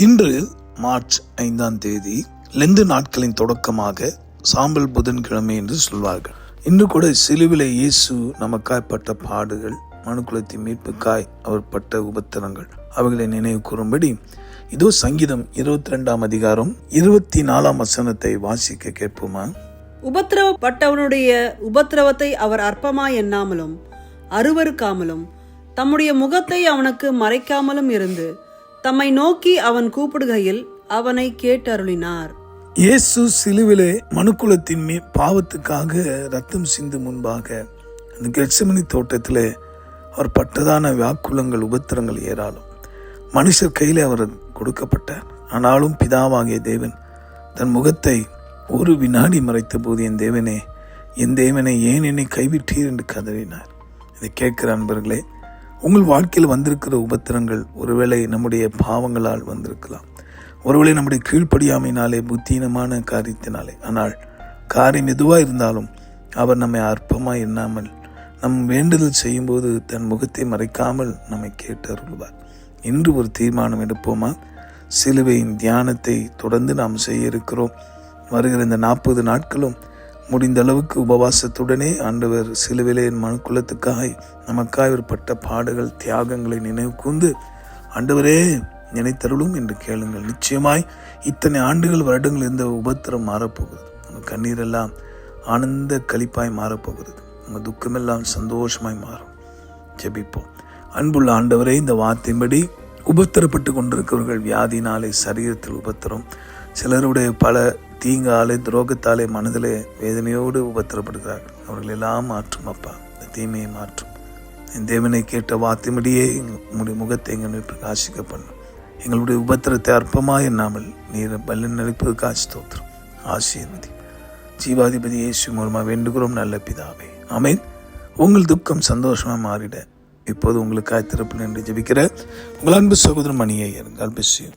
இன்று மார்ச் 5ஆம் தேதி லெந்து நாட்களின் தொடக்கமாக சாம்பல் புதன்கிழமை என்று சொல்வார்கள். இன்று கூட சிலுவிலே இயேசு நமக்காய் பட்ட பாடுகள், மனுக்குலத்தின் மீட்புக்காய் அவர் பட்ட உபத்திரங்கள், அவைகளை நினைவு கூறும்படி இதோ சங்கீதம் 22ஆம் அதிகாரம் 24ஆம் வசனத்தை வாசிக்க கேட்போமா? உபத்திரவப்பட்டவனுடைய உபத்திரவத்தை அவர் அற்பமாய் எண்ணாமலும் அருவருக்காமலும் தம்முடைய முகத்தை அவனுக்கு மறைக்காமலும் இருந்து தம்மை நோக்கி அவன் கூப்பிடுகையில் அவனை கேட்டருளினார். இயேசு சிலுவிலே மனுக்குலத்தின் பாவத்துக்காக ரத்தம் சிந்து முன்பாக அந்த கெத்செமனி தோட்டத்திலே அவர் பட்டதான வியாக்குலங்கள், உபத்திரங்கள் ஏராளம். மனுஷர் கையில் அவர் கொடுக்கப்பட்டார். ஆனாலும் பிதாவாகிய தேவன் தன் முகத்தை ஒரு வினாடி மறைத்த போது, என் தேவனே ஏன் என்னை கைவிட்டீர் என்று கதறினார். இதை கேட்கிற அன்பர்களே, உங்கள் வாழ்க்கையில் வந்திருக்கிற உபத்திரங்கள் ஒருவேளை நம்முடைய பாவங்களால் வந்திருக்கலாம், ஒருவேளை நம்முடைய கீழ்ப்படியாமையினாலே, புத்தீனமான காரியத்தினாலே. ஆனால் காரியம் எதுவாக இருந்தாலும் அவர் நம்மை அற்பமாய் எண்ணாமல் நம் வேண்டுதல் செய்யும்போது தன் முகத்தை மறைக்காமல் நம்மை கேட்டருள்வார். இன்று ஒரு தீர்மானம் எடுப்போமா? சிலுவையின் தியானத்தை தொடர்ந்து நாம் செய்ய இருக்கிறோம். வருகிற இந்த 40 நாட்களும் முடிந்த அளவுக்கு உபவாசத்துடனே ஆண்டவர் சிலுவிலே மனுக்குலத்துக்காய் நமக்காய் பட்ட பாடுகள், தியாகங்களை நினைவு கூர்ந்து, ஆண்டவரே நினைத்தருளும் என்று கேளுங்கள். நிச்சயமாய் இத்தனை ஆண்டுகள், வருடங்கள் இந்த உபத்திரம் மாறப்போகிறது. நம்ம கண்ணீரெல்லாம் ஆனந்த களிப்பாய் மாறப்போகிறது. நம்ம துக்கமெல்லாம் சந்தோஷமாய் மாறும். ஜெபிப்போம். அன்புள்ள ஆண்டவரே, இந்த வார்த்தையின்படி உபத்திரப்பட்டு கொண்டிருக்கிறவர்கள், வியாதினாலே சரீரத்தில் உபத்திரம், சிலருடைய பல தீங்காலே, துரோகத்தாலே மனதிலே வேதனையோடு உபத்திரப்படுகிறார்கள். அவர்கள் எல்லாம் மாற்றும் அப்பா, இந்த தீமையை மாற்றும். என் தேவனை கேட்ட வார்த்தையின்படியே உங்களுடைய முகத்தை எங்கள் பிரகாசிக்க பண்ணும். எங்களுடைய உபத்திரத்தை அற்பமாக எண்ணாமல் நீர் பலன் நடிப்பதற்காக ஸ்தோத்திரம். ஆசீர்வதி. ஜீவாதிபதி இயேசு மூலமாக வேண்டுகிறோம் நல்ல பிதாவே, ஆமென். உங்கள் துக்கம் சந்தோஷமாக மாறிட இப்போது உங்களுக்காய் திறப்பு நின்று ஜெபிக்கிற உங்கள் அன்பு சகோதரன் மணியை God bless you.